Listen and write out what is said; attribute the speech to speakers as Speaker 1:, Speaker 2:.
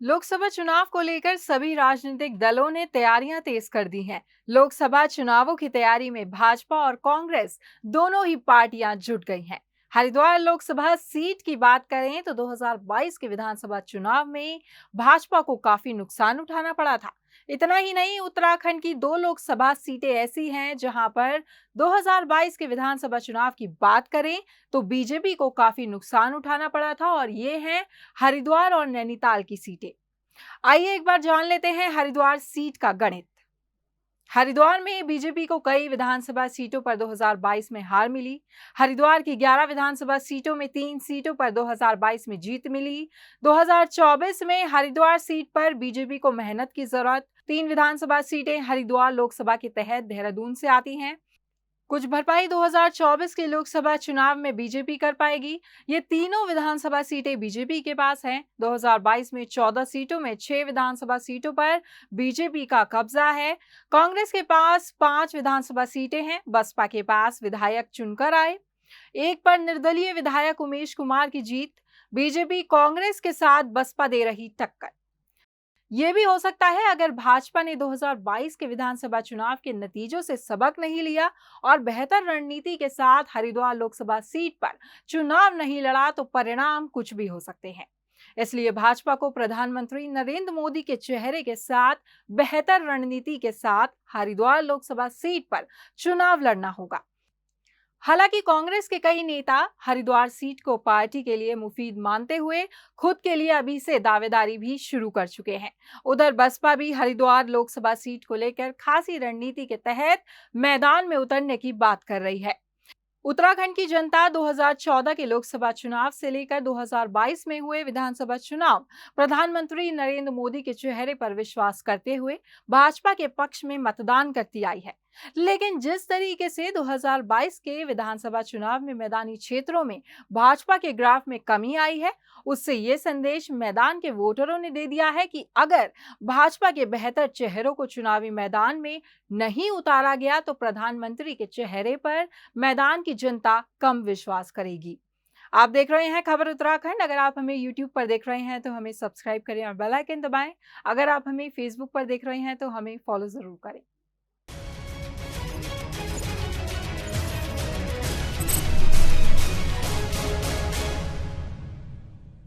Speaker 1: लोकसभा चुनाव को लेकर सभी राजनीतिक दलों ने तैयारियां तेज कर दी हैं। लोकसभा चुनावों की तैयारी में भाजपा और कांग्रेस दोनों ही पार्टियां जुट गई हैं। हरिद्वार लोकसभा सीट की बात करें तो 2022 के विधानसभा चुनाव में भाजपा को काफी नुकसान उठाना पड़ा था। इतना ही नहीं, उत्तराखंड की दो लोकसभा सीटें ऐसी हैं जहां पर 2022 के विधानसभा चुनाव की बात करें तो बीजेपी को काफी नुकसान उठाना पड़ा था, और ये हैं हरिद्वार और नैनीताल की सीटें। आइए एक बार जान लेते हैं हरिद्वार सीट का गणित। हरिद्वार में बीजेपी को कई विधानसभा सीटों पर 2022 में हार मिली। हरिद्वार की 11 विधानसभा सीटों में 3 सीटों पर 2022 में जीत मिली। 2024 में हरिद्वार सीट पर बीजेपी को मेहनत की जरूरत। 3 विधानसभा सीटें हरिद्वार लोकसभा के तहत देहरादून से आती हैं। कुछ भरपाई 2024 के लोकसभा चुनाव में बीजेपी कर पाएगी। ये तीनों विधानसभा सीटें बीजेपी के पास हैं। 2022 में 14 सीटों में 6 विधानसभा सीटों पर बीजेपी का कब्जा है। कांग्रेस के पास 5 विधानसभा सीटें हैं। बसपा के पास विधायक चुनकर आए। एक पर निर्दलीय विधायक उमेश कुमार की जीत। बीजेपी कांग्रेस के साथ बसपा दे रही टक्कर। ये भी हो सकता है अगर भाजपा ने 2022 के विधानसभा चुनाव के नतीजों से सबक नहीं लिया और बेहतर रणनीति के साथ हरिद्वार लोकसभा सीट पर चुनाव नहीं लड़ा तो परिणाम कुछ भी हो सकते हैं। इसलिए भाजपा को प्रधानमंत्री नरेंद्र मोदी के चेहरे के साथ बेहतर रणनीति के साथ हरिद्वार लोकसभा सीट पर चुनाव लड़ना होगा। हालांकि कांग्रेस के कई नेता हरिद्वार सीट को पार्टी के लिए मुफीद मानते हुए खुद के लिए अभी से दावेदारी भी शुरू कर चुके हैं। उधर बसपा भी हरिद्वार लोकसभा सीट को लेकर खासी रणनीति के तहत मैदान में उतरने की बात कर रही है। उत्तराखंड की जनता 2014 के लोकसभा चुनाव से लेकर 2022 में हुए विधानसभा चुनाव प्रधानमंत्री नरेंद्र मोदी के चेहरे पर विश्वास करते हुए भाजपा के पक्ष में मतदान करती आई है। लेकिन जिस तरीके से 2022 के विधानसभा चुनाव में मैदानी क्षेत्रों में भाजपा के ग्राफ में कमी आई है, उससे ये संदेश मैदान के वोटरों ने दे दिया है कि अगर भाजपा के बेहतर चेहरों को चुनावी मैदान में नहीं उतारा गया तो प्रधानमंत्री के चेहरे पर मैदान की जनता कम विश्वास करेगी। आप देख रहे हैं खबर उत्तराखंड। अगर आप हमें YouTube पर देख रहे हैं तो हमें सब्सक्राइब करें और बेल आइकन दबाएं। अगर आप हमें Facebook पर देख रहे हैं तो हमें फॉलो जरूर करें।